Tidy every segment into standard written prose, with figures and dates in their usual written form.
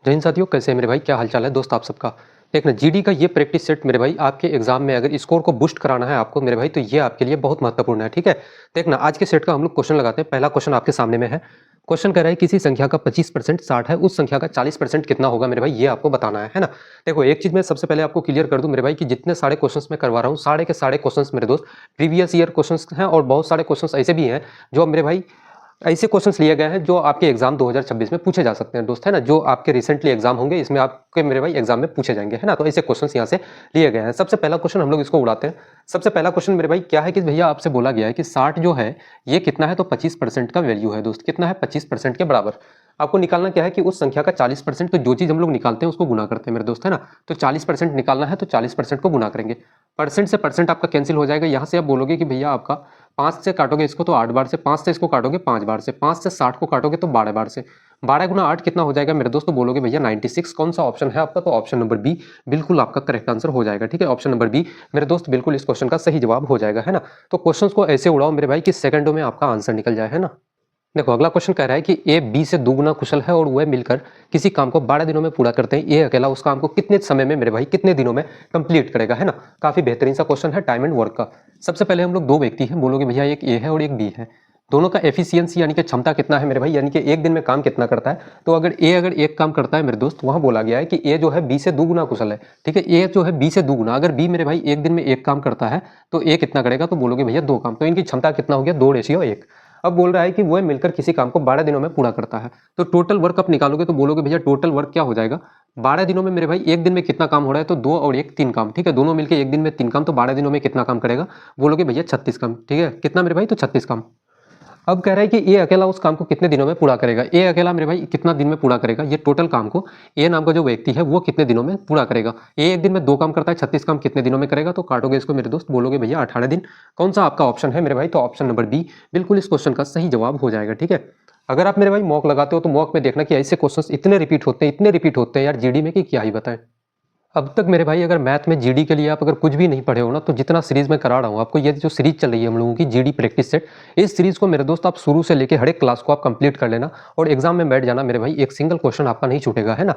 जय हिंद साथियों, कैसे हैं मेरे भाई? क्या हालचाल है दोस्त आप सबका? देखना, जीडी का ये प्रैक्टिस सेट मेरे भाई आपके एग्जाम में अगर स्कोर को बूस्ट कराना है आपको मेरे भाई, तो ये आपके लिए बहुत महत्वपूर्ण है। ठीक है, देखना आज के सेट का हम लोग क्वेश्चन लगाते हैं। पहला क्वेश्चन आपके सामने में है। क्वेश्चन कह रहा है किसी संख्या का 25% 60 है, उस संख्या का 40% कितना होगा मेरे भाई, ये आपको बताना है ना। देखो, एक चीज मैं सबसे पहले आपको क्लियर कर दूं मेरे भाई कि जितने सारे क्वेश्चंस मैं करवा रहा हूँ, सारे के सारे क्वेश्चंस मेरे दोस्त प्रीवियस ईयर क्वेश्चंस हैं, और बहुत सारे क्वेश्चंस ऐसे भी हैं जो मेरे भाई ऐसे क्वेश्चंस लिए गए हैं जो आपके एग्जाम 2026 में पूछे जा सकते हैं दोस्त, है ना। जो आपके रिसेंटली एग्जाम होंगे इसमें आपके मेरे भाई एग्जाम में पूछे जाएंगे, है ना। तो ऐसे क्वेश्चंस यहाँ से लिए गए हैं। सबसे पहला क्वेश्चन हम लोग इसको उड़ाते हैं। सबसे पहला क्वेश्चन मेरे भाई क्या है कि भैया आपसे बोला गया है कि 60 जो है ये कितना है, तो 25% का वैल्यू है दोस्त। कितना है? 25% के बराबर। आपको निकालना क्या है कि उस संख्या का 40%, तो जो चीज हम लोग निकालते हैं उसको गुना करते हैं मेरे दोस्त, है ना। तो 40% निकालना है तो 40% को गुना करेंगे। परसेंट से परसेंट आपका कैंसिल हो जाएगा। यहाँ से आप बोलोगे कि भैया आपका 5 से काटोगे इसको तो 8 बार से, 5 से इसको काटोगे 5 बार से, 5 से 60 को काटोगे तो 12 बार से। 12 गुना 8 कितना हो जाएगा मेरे दोस्त? तो बोलोगे भैया 96। कौन सा ऑप्शन है आपका? तो ऑप्शन नंबर बी बिल्कुल आपका करेक्ट आंसर हो जाएगा। ठीक है, ऑप्शन नंबर बी मेरे दोस्त बिल्कुल इस क्वेश्चन का सही जवाब हो जाएगा, है ना। तो क्वेश्चन को ऐसे उड़ाओ मेरे भाई कि सेकंडों में आपका आंसर निकल जाए, है ना। देखो, अगला क्वेश्चन कह रहा है कि ए बी से दुगुना कुशल है और वह मिलकर किसी काम को 12 दिनों में पूरा करते हैं। ए अकेला उस काम को कितने समय में मेरे भाई, कितने दिनों में कंप्लीट करेगा, है ना। काफी बेहतरीन सा क्वेश्चन है टाइम एंड वर्क का। सबसे पहले हम लोग दो व्यक्ति हैं, बोलोगे भैया एक ए है और एक बी है। दोनों का एफिशिएंसी यानी कि क्षमता कितना है मेरे भाई, यानी कि एक दिन में काम कितना करता है। तो अगर एक काम करता है मेरे दोस्त, वहां बोला गया है कि ए जो है बी से दुगुना कुशल है। ठीक है, ए जो है बी से दुगुना, अगर बी मेरे भाई एक दिन में एक काम करता है तो ए कितना करेगा? तो बोलोगे भैया 2 काम। तो इनकी क्षमता कितना हो गया? 2:1। अब बोल रहा है कि वो मिलकर किसी काम को 12 दिनों में पूरा करता है। तो टोटल वर्क आप निकालोगे तो बोलोगे भैया टोटल वर्क क्या हो जाएगा? 12 दिनों में मेरे भाई एक दिन में कितना काम हो रहा है? तो 2 और 1 3 काम। ठीक है, दोनों मिलकर एक दिन में 3 काम, तो 12 दिनों में कितना काम करेगा? बोलोगे भैया 36 काम। ठीक है, कितना मेरे भाई? तो 36 काम। अब कह रहा है कि ए अकेला उस काम को कितने दिनों में पूरा करेगा। ए अकेला मेरे भाई कितना दिन में पूरा करेगा? ये टोटल काम को ए नाम का जो व्यक्ति है वो कितने दिनों में पूरा करेगा। ए एक दिन में 2 काम करता है, 36 काम कितने दिनों में करेगा? तो काटोगे इसको मेरे दोस्त, बोलोगे भैया 18 दिन। कौन सा आपका ऑप्शन है मेरे भाई? तो ऑप्शन नंबर बी बिल्कुल इस क्वेश्चन का सही जवाब हो जाएगा। ठीक है, अगर आप मेरे भाई मॉक लगाते हो तो मॉक में देखना कि ऐसे क्वेश्चन इतने रिपीट होते हैं यार जीडी में कि क्या ही बताएं। अब तक मेरे भाई अगर मैथ में जीडी के लिए आप अगर कुछ भी नहीं पढ़े हो ना, तो जितना सीरीज मैं करा रहा हूँ आपको, ये जो सीरीज चल रही है हम लोगों की जीडी प्रैक्टिस सेट, इस सीरीज को मेरे दोस्त आप शुरू से लेके हर एक क्लास को आप कंप्लीट कर लेना और एग्जाम में बैठ जाना मेरे भाई, एक सिंगल क्वेश्चन आपका नहीं छूटेगा, है ना।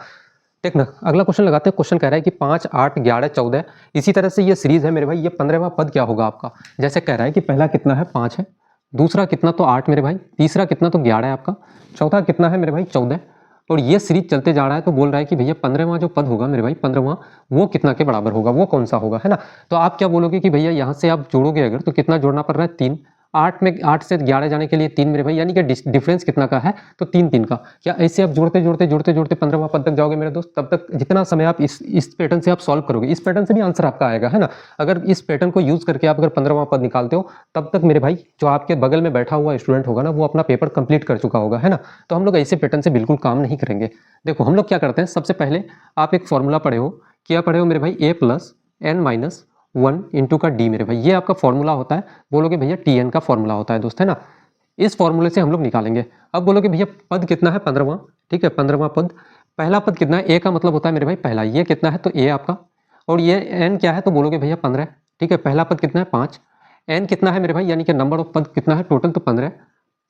देखना, अगला क्वेश्चन लगाते हैं। क्वेश्चन कह रहा है कि 5, 8, 11, 14, इसी तरह से ये सीरीज है मेरे भाई। ये 15वां पद क्या होगा आपका? जैसे कह रहा है कि पहला कितना है? 5 है। दूसरा कितना? तो 8 मेरे भाई। तीसरा कितना? तो 11 है आपका। चौथा कितना है मेरे भाई? 14। और ये सीरीज चलते जा रहा है तो बोल रहा है कि भैया 15वां जो पद होगा मेरे भाई, 15वां वो कितना के बराबर होगा, वो कौन सा होगा, है ना। तो आप क्या बोलोगे कि भैया यहाँ से आप जोड़ोगे अगर तो कितना जोड़ना पड़ रहा है? 3। 8 में 8 से 11 जाने के लिए 3 मेरे भाई, यानी कि डिफरेंस कितना का है? तो 3 3 का। क्या ऐसे आप जोड़ते 15वां पद तक जाओगे मेरे दोस्त? तब तक जितना समय आप इस पैटर्न से आप सॉल्व करोगे, इस पैटर्न से भी आंसर आपका आएगा, है ना। अगर इस पैटर्न को यूज करके आप अगर 15वां पद निकालते हो, तब तक मेरे भाई जो आपके बगल में बैठा हुआ स्टूडेंट होगा ना, वो अपना पेपर कंप्लीट कर चुका होगा, है ना। तो हम लोग ऐसे पैटर्न से बिल्कुल काम नहीं करेंगे। देखो, हम लोग क्या करते हैं, सबसे पहले आप एक फॉर्मूला पढ़े हो, क्या पढ़े हो मेरे भाई? a+n-1 इंटू का डी मेरे भाई, ये आपका फॉर्मूला होता है। बोलोगे भैया tn का फॉर्मूला होता है दोस्त, है ना। इस फॉर्मूले से हम लोग निकालेंगे। अब बोलोगे भैया पद कितना है? 15वां। ठीक है, 15वां पद। पहला पद कितना है? ए का मतलब होता है मेरे भाई पहला। ये कितना है? तो ए आपका। और ये एन क्या है? तो बोलोगे भैया 15। ठीक है, पहला पद कितना है? 5। एन कितना है मेरे भाई, यानी कि नंबर ऑफ पद कितना है टोटल? तो 15।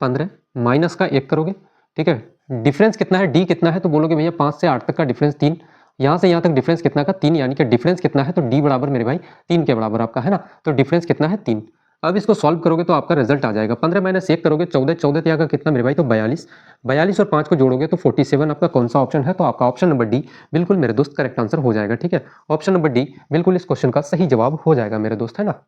15 माइनस का 1 करोगे। ठीक है, डिफरेंस कितना है? डी कितना है? तो बोलोगे भैया 5 से 8 तक का डिफरेंस 3। यहाँ से यहाँ तक डिफरेंस कितना का? 3, यानी कि डिफरेंस कितना है? तो डी बराबर मेरे भाई 3 के बराबर आपका, है ना। तो डिफरेंस कितना है? 3। अब इसको सॉल्व करोगे तो आपका रिजल्ट आ जाएगा। 15 माइनस 1 करोगे 14, 14 त्याग का कितना मेरे भाई? तो 42। 42 और 5 को जोड़ोगे तो 47। आपका कौन सा ऑप्शन है? तो आपका ऑप्शन नंबर डी बिल्कुल मेरे दोस्त करेक्ट आंसर हो जाएगा। ठीक है, ऑप्शन नंबर डी बिल्कुल इस क्वेश्चन का सही जवाब हो जाएगा मेरे दोस्त, है ना।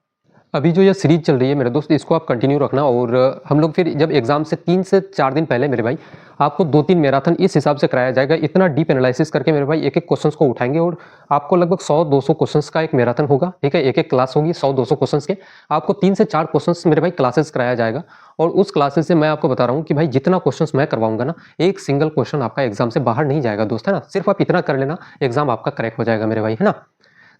अभी जो ये सीरीज चल रही है मेरे दोस्त, इसको आप कंटिन्यू रखना। और हम लोग फिर जब एग्जाम से 3 से 4 दिन पहले मेरे भाई आपको 2-3 मैराथन इस हिसाब से कराया जाएगा। इतना डीप एनालिसिस करके मेरे भाई एक एक क्वेश्चंस को उठाएंगे और आपको लगभग 100-200 क्वेश्चंस का एक मैराथन होगा। ठीक है, एक एक क्लास होगी 100-200 क्वेश्चंस के। आपको 3 से 4 क्वेश्चंस मेरे भाई क्लासेस कराया जाएगा। और उस क्लासेस से मैं आपको बता रहा हूँ कि भाई जितना क्वेश्चंस मैं करवाऊंगा ना, एक सिंगल क्वेश्चन आपका एग्जाम से बाहर नहीं जाएगा दोस्त, है ना। सिर्फ आप इतना कर लेना, एग्जाम आपका क्रैक हो जाएगा मेरे भाई, है ना।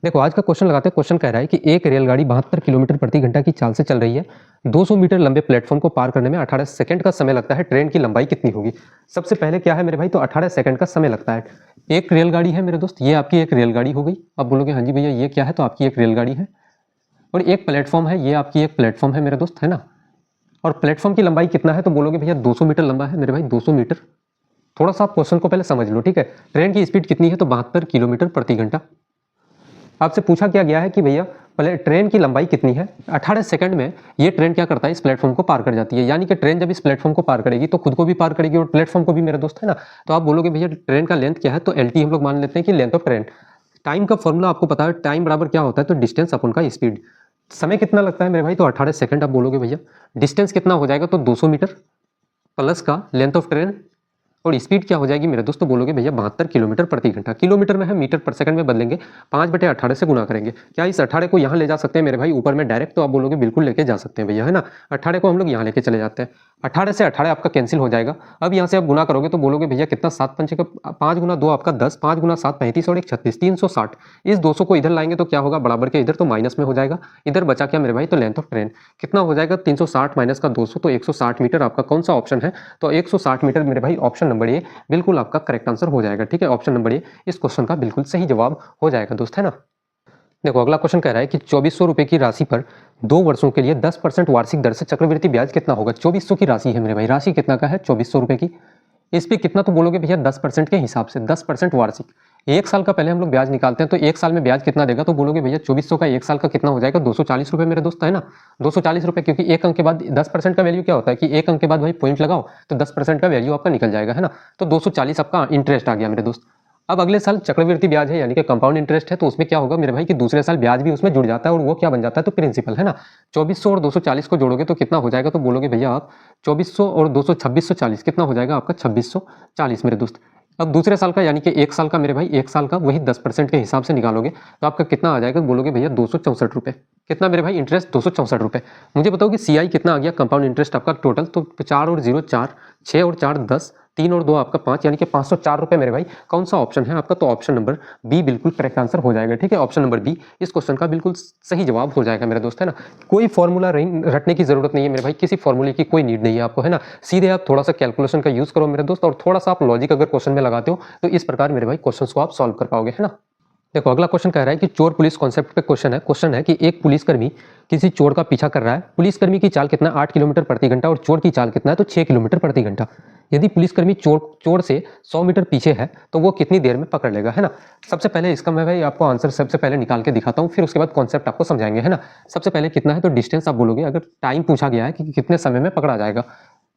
देखो, आज का क्वेश्चन लगाते हैं। क्वेश्चन कह रहा है कि एक रेलगाड़ी 72 किलोमीटर प्रति घंटा की चाल से चल रही है। 200 मीटर लंबे प्लेटफॉर्म को पार करने में 18 सेकंड का समय लगता है। ट्रेन की लंबाई कितनी होगी? सबसे पहले क्या है मेरे भाई? तो 18 सेकंड का समय लगता है। एक रेलगाड़ी है मेरे दोस्त, ये आपकी एक रेलगाड़ी हो गई। अब बोलोगे हाँ जी भैया ये क्या है? तो आपकी एक रेलगाड़ी है। और एक प्लेटफॉर्म है, ये आपकी एक प्लेटफॉर्म है मेरे दोस्त, है ना। और प्लेटफॉर्म की लंबाई कितना है? तो बोलोगे भैया 200 मीटर लंबा है मेरे भाई, 200 मीटर। थोड़ा सा आप क्वेश्चन को पहले समझ लो, ठीक है। ट्रेन की स्पीड कितनी है, तो 72 किलोमीटर प्रति घंटा। आपसे पूछा क्या गया है कि भैया पहले ट्रेन की लंबाई कितनी है। 18 सेकंड में ये ट्रेन क्या करता है, इस प्लेटफॉर्म को पार कर जाती है। यानी कि ट्रेन जब इस प्लेटफॉर्म को पार करेगी तो खुद को भी पार करेगी और प्लेटफॉर्म को भी, मेरे दोस्त, है ना। तो आप बोलोगे भैया ट्रेन का लेंथ क्या है, तो LT हम लोग मान लेते हैं कि लेंथ ऑफ ट्रेन। टाइम का फॉर्मूला आपको पता है, टाइम बराबर क्या होता है, तो डिस्टेंस अपन का स्पीड। समय कितना लगता है मेरे भाई, तो 18 सेकंड। आप बोलोगे भैया डिस्टेंस कितना हो जाएगा, तो 200 मीटर प्लस का लेंथ ऑफ ट्रेन और स्पीड क्या हो जाएगी मेरे दोस्त, तो बोलोगे भैया 72 किलोमीटर प्रति घंटा। किलोमीटर में है, मीटर पर सेकंड में बदलेंगे, 5/18 से गुना करेंगे। क्या इस 18 को यहाँ ले जा सकते हैं मेरे भाई ऊपर में डायरेक्ट, तो आप बोलोगे बिल्कुल लेके जा सकते हैं भैया, है ना। 18 को हम लोग यहाँ लेके चले जाते हैं, 18 से 18 आपका कैंसिल हो जाएगा। अब यहाँ से आप गुना करोगे तो बोलोगे भैया कितना, 7 पंचे का 5 गुना 2 आपका 10, 5 गुना 7 35 और 1 36, 360। इस 200 को इधर लाएंगे तो क्या होगा, बराबर के इधर, तो माइनस में हो जाएगा। इधर बचा क्या मेरे भाई, तो लेंथ ऑफ ट्रेन कितना हो जाएगा, 360 माइनस का 200, तो 160 मीटर। आपका कौन सा ऑप्शन है, तो 160 मीटर मेरे भाई ऑप्शन नंबर ए बिल्कुल आपका करेक्ट आंसर हो जाएगा, ठीक है। ऑप्शन नंबर ए इस क्वेश्चन का बिल्कुल सही जवाब हो जाएगा दोस्त, है ना। देखो अगला क्वेश्चन कह रहा है कि 2400 रुपए की राशि पर 2 वर्षों के लिए 10% वार्षिक दर से चक्रवृद्धि ब्याज कितना होगा। 2400 की राशि है मेरे भाई, राशि कितना का है, 2400 रुपए की। इस पे कितना, तो बोलोगे भैया 10% के हिसाब से, 10% वार्षिक। एक साल का पहले हम लोग ब्याज निकालते हैं, तो एक साल में ब्याज कितना देगा, तो बोलोगे भैया 2400 का एक साल का कितना हो जाएगा, 240 रुपए मेरे दोस्त, है ना। 240 रुपए, क्योंकि एक अंक के बाद 10% का वैल्यू क्या होता है कि एक अंक के बाद भाई पॉइंट लगाओ तो 10% का वैल्यू आपका निकल जाएगा, है ना। तो 240 आपका इंटरेस्ट आ गया मेरे दोस्त। अब अगले साल चक्रवृद्धि ब्याज है, यानी कि कंपाउंड इंटरेस्ट है, तो उसमें क्या होगा मेरे भाई कि दूसरे साल ब्याज भी उसमें जुड़ जाता है और वो क्या बन जाता है, तो प्रिंसिपल, है ना। 2400 और 240 को जोड़ोगे तो कितना हो जाएगा, तो बोलोगे भैया आप 2400 और 200 2640, कितना हो जाएगा आपका 2640 मेरे दोस्त। अब दूसरे साल का यानी कि एक साल का मेरे भाई, एक साल का वही 10% के हिसाब से निकालोगे तो आपका कितना आ जाएगा, बोलोगे भैया 264 रुपये। कितना मेरे भाई, इंटरेस्ट 264 रुपये। मुझे बताओ कि CI कितना आ गया, कंपाउंड इंटरेस्ट आपका टोटल, तो 4 और 0 4, 6 और 4 10, 3 और 2 आपका 5, यानी कि 504 रुपये मेरे भाई। कौन सा ऑप्शन है आपका, तो ऑप्शन नंबर बी बिल्कुल करेक्ट आंसर हो जाएगा, ठीक है। ऑप्शन नंबर बी इस क्वेश्चन का बिल्कुल सही जवाब हो जाएगा मेरे दोस्त, है ना। कोई फॉर्मूला रटने की जरूरत नहीं है मेरे भाई, किसी फॉर्मूले की कोई नीड नहीं है आपको, है ना। सीधे आप थोड़ा सा कैलकुलेशन का यूज करो मेरे दोस्त, और थोड़ा सा आप लॉजिक अगर क्वेश्चन में लगाते हो तो इस प्रकार मेरे भाई क्वेश्चन को आप सॉल्व कर पाओगे, है ना। देखो अगला क्वेश्चन कह रहा है कि चोर पुलिस कॉन्सेप्ट पे क्वेश्चन है कि एक पुलिसकर्मी किसी चोर का पीछा कर रहा है। पुलिसकर्मी की चाल कितना, 8 किलोमीटर प्रति घंटा, और चोर की चाल कितना है, तो 6 किलोमीटर प्रति घंटा। यदि पुलिसकर्मी चोर से 100 मीटर पीछे है तो वो कितनी देर में पकड़ लेगा, है ना। सबसे पहले इसका मैं भाई आपको आंसर सबसे पहले निकाल के दिखाता हूँ, फिर उसके बाद कॉन्सेप्ट आपको समझाएंगे, है ना। सबसे पहले कितना है, तो डिस्टेंस आप बोलोगे, अगर टाइम पूछा गया है कि कितने समय में पकड़ा जाएगा।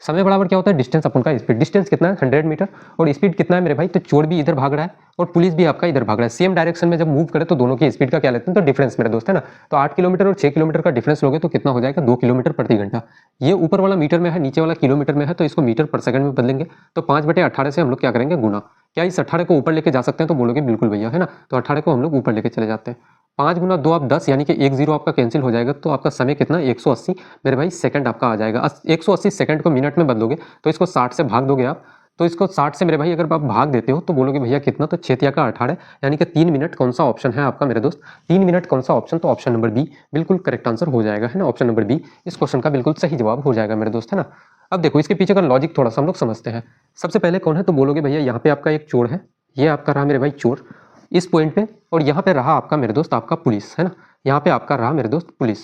समय बराबर क्या होता है, डिस्टेंस अपन का स्पीड। डिस्टेंस कितना है, 100 मीटर, और स्पीड कितना है मेरे भाई, तो चोर भी इधर भाग रहा है और पुलिस भी आपका इधर भाग रहा है। सेम डायरेक्शन में जब मूव करे तो दोनों की स्पीड का क्या लेते हैं, तो डिफरेंस मेरे दोस्त, है ना। तो 8 किलोमीटर और 6 किलोमीटर का डिफरेंस लोगे तो कितना हो जाएगा, 2 किलोमीटर प्रति घंटा। ये ऊपर वाला मीटर में है, नीचे वाला किलोमीटर में है, तो इसको मीटर पर सेकंड में बदलेंगे, तो 5/18 से हम लोग क्या करेंगे, गुना। क्या इस 18 को ऊपर लेके जा सकते हैं, तो बोलोगे बिल्कुल भैया, है ना। तो 18 को हम लोग ऊपर लेके चले जाते हैं। 5 गुना 2 आप 10, यानी कि 1 0 आपका कैंसिल हो जाएगा, तो आपका समय कितना, 180 मेरे भाई सेकंड आपका आ जाएगा। 180 सेकंड को मिनट में बदलोगे तो इसको 60 से भाग दोगे आप, तो इसको 60 से मेरे भाई अगर आप भाग देते हो तो बोलोगे भैया कितना, तो 6 का 18, यानी कि 3 मिनट। कौन सा ऑप्शन है आपका मेरे दोस्त, 3 मिनट कौन सा ऑप्शन, तो ऑप्शन नंबर बी बिल्कुल करेक्ट आंसर हो जाएगा, है ना। ऑप्शन नंबर बी इस क्वेश्चन का बिल्कुल सही जवाब हो जाएगा मेरे दोस्त, है ना। अब देखो इसके पीछे का लॉजिक थोड़ा सा हम लोग समझते हैं। सबसे पहले कौन है, तो बोलोगे भैया यहाँ पे आपका एक चोर है, ये आपका रहा मेरे भाई चोर इस पॉइंट पे, और यहाँ पे रहा आपका मेरे दोस्त आपका पुलिस, है ना। यहाँ पे आपका रहा मेरे दोस्त पुलिस।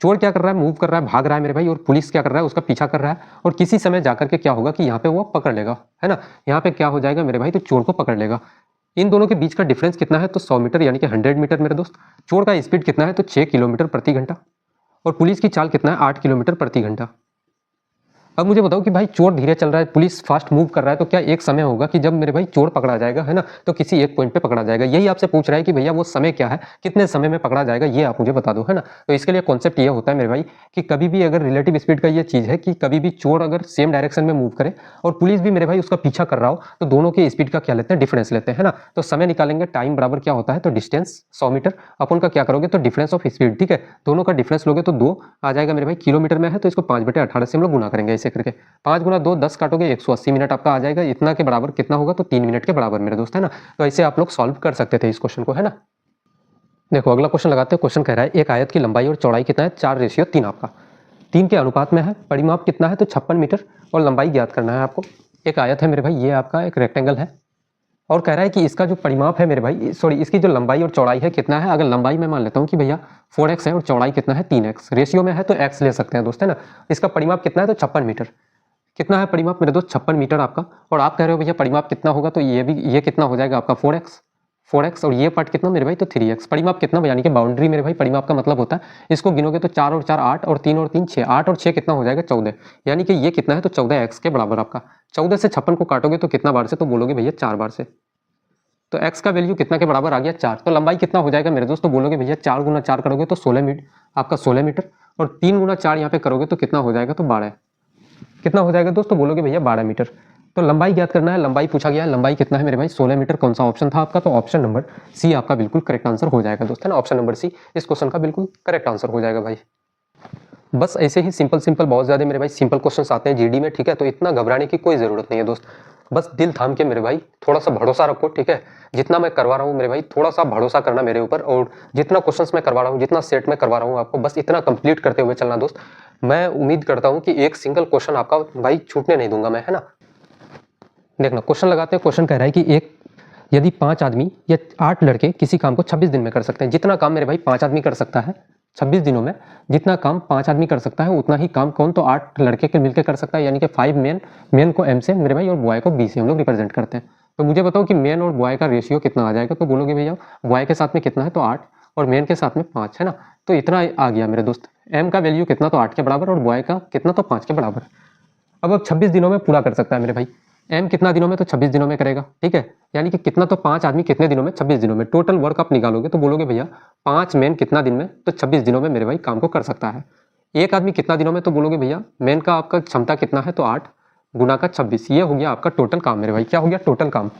चोर क्या कर रहा है, मूव कर रहा है, भाग रहा है मेरे भाई, और पुलिस क्या कर रहा है, उसका पीछा कर रहा है, और किसी समय जाकर के क्या होगा कि यहाँ पे वो पकड़ लेगा, है ना। यहाँ पे क्या हो जाएगा मेरे भाई, तो चोर को पकड़ लेगा। इन दोनों के बीच का डिफरेंस कितना है, तो 100 मीटर, यानी कि 100 मीटर मेरे दोस्त। चोर का स्पीड कितना है, तो 6 किलोमीटर प्रति घंटा, और पुलिस की चाल कितना है, 8 किलोमीटर प्रति घंटा। अब मुझे बताओ कि भाई चोर धीरे चल रहा है, पुलिस फास्ट मूव कर रहा है, तो क्या एक समय होगा कि जब मेरे भाई चोर पकड़ा जाएगा, है ना, तो किसी एक पॉइंट पे पकड़ा जाएगा। यही आपसे पूछ रहा है कि भैया वो समय क्या है, कितने समय में पकड़ा जाएगा, ये आप मुझे बता दो, है ना। तो इसके लिए कॉन्सेप्ट ये होता है मेरे भाई कि कभी भी अगर रिलेटिव स्पीड का ये चीज़ है कि कभी भी चोर अगर सेम डायरेक्शन में मूव करे और पुलिस भी मेरे भाई उसका पीछा कर रहा हो, तो दोनों की स्पीड का क्या लेते हैं, डिफरेंस लेते हैं, है ना। तो समय निकालेंगे, टाइम बराबर क्या होता है, तो डिस्टेंस 100 मीटर अपन का क्या करोगे, तो डिफरेंस ऑफ स्पीड, ठीक है। दोनों का डिफरेंस लोगे तो 2 आ जाएगा मेरे भाई, किलोमीटर में है तो इसको 5/18 से हम लोग गुना करेंगे, ऐसे करके 5 गुना 2 10 काटोगे 180 मिनट आपका आ जाएगा। इतना के बराबर कितना होगा, तो 3 मिनट के बराबर मेरे दोस्त, है ना। तो ऐसे आप लोग सॉल्व कर सकते थे इस क्वेश्चन को, है ना। देखो अगला क्वेश्चन लगाते हैं। क्वेश्चन कह रहा है एक आयत की लंबाई और चौड़ाई कितना है, 4:3 आपका 3 के अनुपात में है। परिमाप कितना है, तो 56 मीटर, और लंबाई ज्ञात करना है आपको। एक आयत है मेरे भाई, ये आपका एक रेक्टेंगल है, और कह रहा है कि इसका जो परिमाप है मेरे भाई, सॉरी इसकी जो लंबाई और चौड़ाई है कितना है। अगर लंबाई मैं मान लेता हूँ कि भैया 4x है और चौड़ाई कितना है 3x, रेशियो में है तो x ले सकते हैं दोस्त, है ना। इसका परिमाप कितना है, तो 56 मीटर। कितना है परिमाप मेरे दोस्त 56 मीटर आपका। और आप कह रहे हो भैया परिमाप कितना होगा, तो ये कितना हो जाएगा आपका 4x और ये पार्ट कितना मेरे भाई, तो 3x। परिमाप कितना यानी कि बाउंड्री मेरे भाई, परिमाप का मतलब होता है इसको गिनोगे तो 4 और 4 8 और 3 और 3 6, 8 और 6 कितना हो जाएगा 14, यानी कि ये कितना है तो 14x के बराबर आपका। 14 से 56 को काटोगे तो कितना बार से, तो बोलोगे भैया 4 बार से। तो x का वैल्यू कितना के बराबर आ गया 4। तो लंबाई कितना हो जाएगा मेरे दोस्त, तो बोलोगे भैया 4 गुना 4 करोगे तो 16 मीटर आपका 16 मीटर, और 3 गुना 4 यहाँ पे करोगे तो कितना हो जाएगा, तो 12। कितना हो जाएगा दोस्तों, बोलोगे भैया 12 मीटर। तो लंबाई ज्ञात करना है, लंबाई पूछा गया है, लंबाई कितना है मेरे भाई 16 मीटर। कौन सा ऑप्शन था आपका, तो ऑप्शन नंबर सी आपका बिल्कुल करेक्ट आंसर हो जाएगा दोस्त, है ना। ऑप्शन नंबर सी इस क्वेश्चन का बिल्कुल करेक्ट आंसर हो जाएगा भाई। बस ऐसे ही सिंपल बहुत ज़्यादा मेरे भाई सिंपल क्वेश्चंस आते हैं जीडी में, ठीक है। तो इतना घबराने की कोई ज़रूरत नहीं है दोस्त, बस दिल थाम के मेरे भाई थोड़ा सा भरोसा रखो, ठीक है। जितना मैं करवा रहा हूँ मेरे भाई थोड़ा सा भरोसा करना मेरे ऊपर, और जितना क्वेश्चंस मैं करवा रहा हूँ, जितना सेट में करवा रहा हूँ आपको, बस इतना कंप्लीट करते हुए चलना दोस्त। मैं उम्मीद करता हूँ कि एक सिंगल क्वेश्चन आपका भाई छूटने नहीं दूंगा मैं, है ना। देखना क्वेश्चन लगाते हैं। क्वेश्चन कह रहा है कि यदि 5 आदमी या 8 लड़के किसी काम को 26 दिन में कर सकते हैं, जितना काम मेरे भाई 5 आदमी कर सकता है 26 दिनों में, जितना काम 5 आदमी कर सकता है उतना ही काम कौन, तो 8 लड़के के मिलकर कर सकता है, यानी कि 5 मेन को m से मेरे भाई और बॉय को b से हम लोग रिप्रेजेंट करते हैं। तो मुझे बताओ कि मेन और बॉय का रेशियो कितना आ जाएगा, तो बोलोगे भैया बॉय के साथ में कितना है, तो 8 और मेन के साथ में 5, है ना। तो इतना आ गया मेरे दोस्त। m का वैल्यू कितना, तो 8 के बराबर, और बॉय का कितना, तो 5 के बराबर। अब 26 दिनों में पूरा कर सकता है मेरे भाई। m कितना दिनों में, तो 26 दिनों में करेगा, ठीक है। यानी कि कितना, तो 5 आदमी कितने दिनों में, 26 दिनों में। टोटल वर्क आप निकालोगे तो बोलोगे भैया 5 मेन कितना दिन में, तो 26 दिनों में मेरे भाई काम को कर सकता है। एक आदमी कितना दिनों में, तो बोलोगे भैया मेन का आपका क्षमता कितना है, तो 8 गुना का 26, ये हो गया आपका टोटल काम मेरे भाई। क्या हो गया, टोटल काम।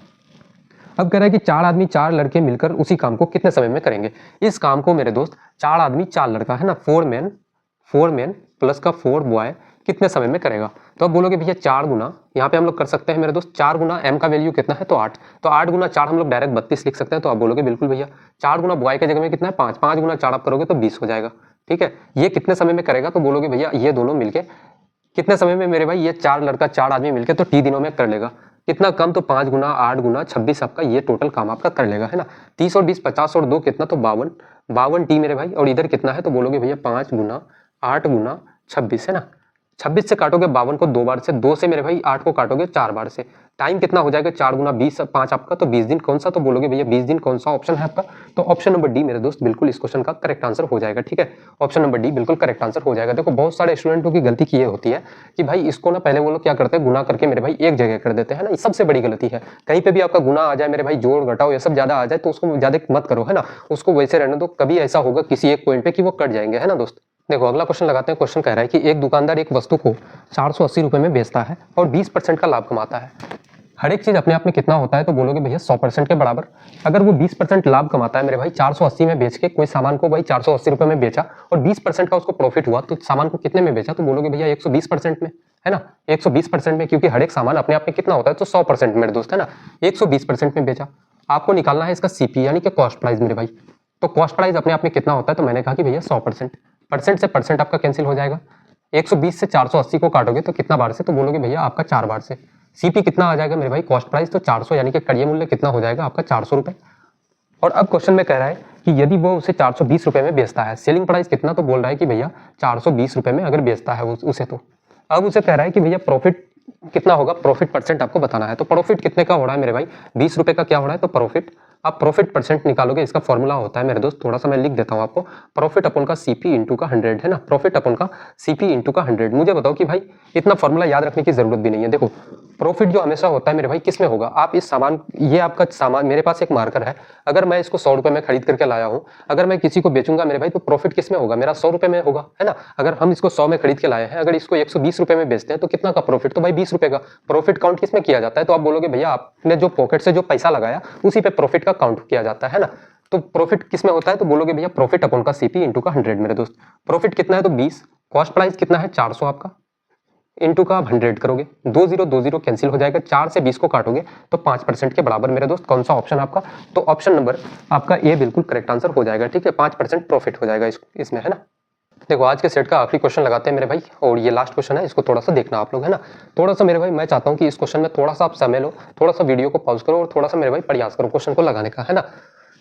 अब कह रहा है कि 4 आदमी 4 लड़के मिलकर उसी काम को कितने समय में करेंगे। इस काम को मेरे दोस्त 4 आदमी 4 लड़का, है ना, 4 मैन प्लस का 4 बॉय कितने समय में करेगा। तो अब बोलोगे भैया 4 गुना, यहाँ पे हम लोग कर सकते हैं मेरे दोस्त 4 गुना m का वैल्यू कितना है, तो 8। तो 8 गुना 4 हम लोग डायरेक्ट 32 लिख सकते हैं। तो आप बोलोगे बिल्कुल भैया 4 गुना बॉय के जगह में कितना है 5, 5 गुना 4 आप करोगे तो 20 हो जाएगा, ठीक है। ये कितने समय में करेगा, तो बोलोगे भैया ये दोनों मिलके कितने समय में मेरे भाई, ये 4 लड़का 4 आदमी मिलके तो टी दिनों में कर लेगा। कितना कम, तो 5 गुना 8 गुना 26 आपका ये टोटल काम आपका कर लेगा, है ना। 30 और 20 50 और 2 कितना, तो 52 टी मेरे भाई। और इधर कितना है, तो बोलोगे भैया 5 गुना 8 गुना 26, है ना। 26 से काटोगे 52 को 2 बार से, 2 से मेरे भाई 8 को काटोगे 4 बार से। टाइम कितना हो जाएगा, 4 गुना 20 5 आपका, तो 20 दिन। कौन सा, तो बोलोगे भैया 20 दिन। कौन सा ऑप्शन है आपका, तो ऑप्शन नंबर डी मेरे दोस्त बिल्कुल इस क्वेश्चन का करेक्ट आंसर हो जाएगा, ठीक है। ऑप्शन नंबर डी बिल्कुल करेक्ट आंसर हो जाएगा। देखो बहुत सारे स्टूडेंटों की गलती ये होती है कि भाई इसको ना पहले वो लोग क्या करते हैं, गुना करके मेरे भाई एक जगह कर देते हैं ना, ये सबसे बड़ी गलती है। कहीं पे भी आपका गुना आ जाए मेरे भाई, जोड़ घटाओ ये सब ज्यादा आ जाए तो उसको ज्यादा मत करो, है ना। उसको वैसे रहने दो, कभी ऐसा होगा किसी एक पॉइंट पे कि वो कट जाएंगे, है ना दोस्त। देखो अगला क्वेश्चन लगाते हैं। क्वेश्चन कह रहा है कि एक दुकानदार एक वस्तु को 480 रुपए में बेचता है और 20% का लाभ कमाता है। हर एक चीज अपने आप में कितना होता है, तो बोलोगे भैया 100% के बराबर। अगर वो 20% लाभ कमाता है मेरे भाई, 480 में बेच के कोई सामान को भाई 480 रुपए में बेचा और 20% का उसको प्रॉफिट हुआ, तो सामान को कितने में बेचा, तो बोलोगे भैया 120% में, है ना। 120% में, क्योंकि हर एक सामान अपने आप में कितना होता है, तो 100% मेरे दोस्त, है ना। 120% में बेचा। आपको निकालना है इसका सीपी यानी कि कॉस्ट प्राइस मेरे भाई। तो कॉस्ट प्राइस अपने आप में कितना होता है, तो मैंने कहा कि भैया 100%। परसेंट से परसेंट आपका कैंसिल हो जाएगा। 120 से 480 को काटोगे तो कितना बार से, तो बोलोगे भैया आपका 4 बार से। सीपी कितना आ जाएगा मेरे भाई, कॉस्ट प्राइस तो 400, यानी कि कड़िया मूल्य कितना हो जाएगा आपका 400 रुपए। और अब क्वेश्चन में कह रहा है कि यदि वो उसे 420 रुपए में बेचता है, सेलिंग प्राइस कितना, तो बोल रहा है कि भैया 420 रुपए में अगर बेचता है उसे, तो अब उसे कह रहा है कि भैया प्रॉफिट कितना होगा, प्रॉफिट परसेंट आपको बताना है। तो प्रॉफिट कितने का हो रहा है मेरे भाई, 20 रुपए का क्या हो रहा है, तो प्रॉफिट। आप प्रॉफिट परसेंट निकालोगे, इसका फॉर्मूला होता है मेरे दोस्त, थोड़ा सा मैं लिख देता हूं आपको। प्रॉफिट अपन का सीपी इंटू का 100, है ना। प्रॉफिट अपन का सीपी इंटू का 100। मुझे बताओ कि भाई इतना फॉर्मूला याद रखने की जरूरत भी नहीं है। देखो प्रॉफिट जो हमेशा होता है मेरे भाई किस में होगा, आप इस सामान, ये आपका सामान, मेरे पास एक मार्कर है, अगर मैं इसको 100 रुपए में खरीद करके लाया हूं, अगर मैं किसी को बेचूंगा मेरे भाई, तो प्रॉफिट किस में होगा, मेरा 100 रुपए में होगा, है ना। अगर हम इसको 100 में खरीद के लाए हैं, अगर इसको 120 रुपए में बेचते हैं तो कितना का प्रॉफिट, तो भाई 20 रुपए का। प्रॉफिट काउंट किस में किया जाता है, तो आप बोलोगे भैया आपने जो पॉकेट से जो पैसा लगाया उसी पे प्रॉफिट का काउंट किया जाता है ना। तो प्रॉफिट किस में होता है, तो बोलोगे भैया प्रॉफिट अपन का सीपी इंटू का 100 मेरे दोस्त। प्रॉफिट कितना है, तो 20। कॉस्ट प्राइस कितना है, 400 आपका, इंटू का 100 करोगे, 20 कैंसिल हो जाएगा। 4 से 20 को काटोगे तो 5% के बराबर मेरे दोस्त। कौन सा ऑप्शन आपका, तो ऑप्शन नंबर आपका ए बिल्कुल करेक्ट आंसर हो जाएगा, ठीक है। 5% प्रॉफिट हो जाएगा इसमें, है ना। देखो आज के सेट का आखिरी क्वेश्चन लगाते हैं मेरे भाई, और ये लास्ट क्वेश्चन है, इसको थोड़ा सा देखना आप लोग, है ना। थोड़ा सा मेरे भाई मैं चाहता हूँ कि इस क्वेश्चन में थोड़ा सा आप समय लो, थोड़ा सा वीडियो को पॉज करो और थोड़ा सा मेरे भाई प्रयास करो क्वेश्चन को लगाने का, है ना।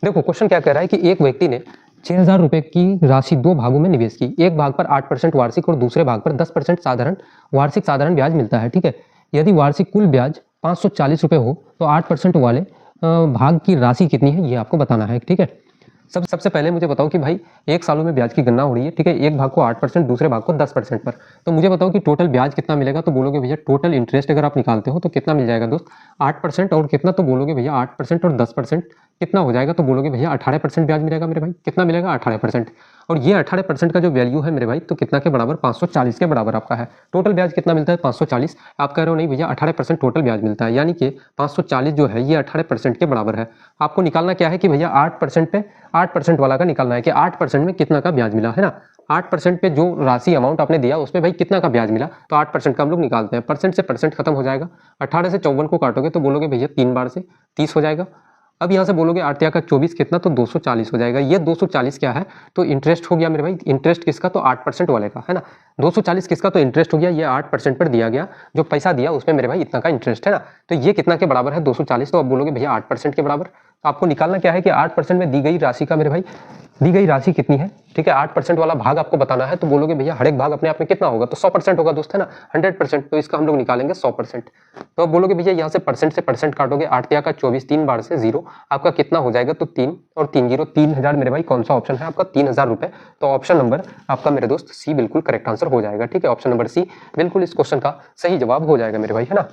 देखो क्वेश्चन क्या कह रहा है कि एक व्यक्ति ने 6,000 रुपए की राशि दो भागों में निवेश की। एक भाग पर 8% वार्षिक और दूसरे भाग पर 10% वार्षिक साधारण ब्याज मिलता है, ठीक है। यदि वार्षिक कुल ब्याज 540 रुपए हो तो 8% वाले भाग की राशि कितनी है ये आपको बताना है, ठीक है। सबसे पहले मुझे बताओ कि भाई 1 सालों में ब्याज की गणना हो रही है, ठीक है। एक भाग को 8%, दूसरे भाग को 10% पर। तो मुझे बताओ कि टोटल ब्याज कितना मिलेगा। तो बोलोगे भैया टोटल इंटरेस्ट अगर आप निकालते हो तो कितना मिल जाएगा दोस्त, 8% और कितना, तो बोलोगे भैया 8% और 10% कितना हो जाएगा। तो बोलोगे भैया 18% ब्याज मिलेगा मेरे भाई। कितना मिलेगा, 18%। और ये 18% का जो वैल्यू है मेरे भाई, तो कितना के बराबर, 540 के बराबर आपका है। टोटल ब्याज कितना मिलता है, 540। आप कह रहे हो नहीं भैया 18% टोटल ब्याज मिलता है, यानी कि 540 जो है ये 18% के बराबर है। आपको निकालना क्या है कि भैया 8% पे 8% वाला का निकालना है कि 8% में कितना का ब्याज मिला, है ना। 8% पे जो राशि अमाउंट आपने दिया उस पे भाई कितना का ब्याज मिला, तो 8% का हम लोग निकालते हैं। परसेंट से परसेंट खत्म हो जाएगा। 18 से 54 को काटोगे तो बोलोगे भैया 3 बार से 30 हो जाएगा। अब यहाँ से बोलोगे 8 का 24 कितना, तो 240 हो जाएगा। ये 240 क्या है, तो इंटरेस्ट हो गया मेरे भाई। इंटरेस्ट किसका, तो 8% वाले का, है ना। 240 किसका, तो इंटरेस्ट हो गया। ये 8% पर दिया गया, जो पैसा दिया उसमें मेरे भाई इतना का इंटरेस्ट है ना। तो ये कितना के बराबर है, 240। तो अब बोलोगे भैया 8% के बराबर। तो आपको निकालना क्या है कि 8% में दी गई राशि का मेरे भाई, दी गई राशि कितनी है, ठीक है। 8% वाला भाग आपको बताना है। तो बोलोगे भैया हर एक भाग अपने आप में कितना होगा, तो 100% होगा दोस्त, है ना। 100%, तो इसका हम लोग निकालेंगे 100%। तो अब बोलोगे भैया यहाँ से परसेंट काटोगे, 8 का 24, 3 बार से 0, आपका कितना हो जाएगा, तो 3 और 3 0, 3000 मेरे भाई। कौन सा ऑप्शन है आपका, 3000 रुपए। तो ऑप्शन नंबर आपका मेरे दोस्त सी बिल्कुल करेक्ट आंसर हो जाएगा, ठीक है। ऑप्शन नंबर सी बिल्कुल इस क्वेश्चन का सही जवाब हो जाएगा मेरे भाई, है ना।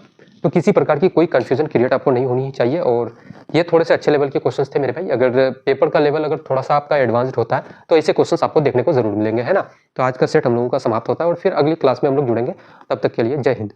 तो किसी प्रकार की कोई कंफ्यूजन क्रिएट आपको नहीं होनी चाहिए। और ये थोड़े से अच्छे लेवल के क्वेश्चंस थे मेरे भाई। अगर पेपर का लेवल अगर थोड़ा सा आपका एडवांस्ड होता है तो ऐसे क्वेश्चंस आपको देखने को जरूर मिलेंगे, है ना। तो आज का सेट हम लोगों का समाप्त होता है और फिर अगली क्लास में हम लोग जुड़ेंगे। तब तक के लिए जय हिंद।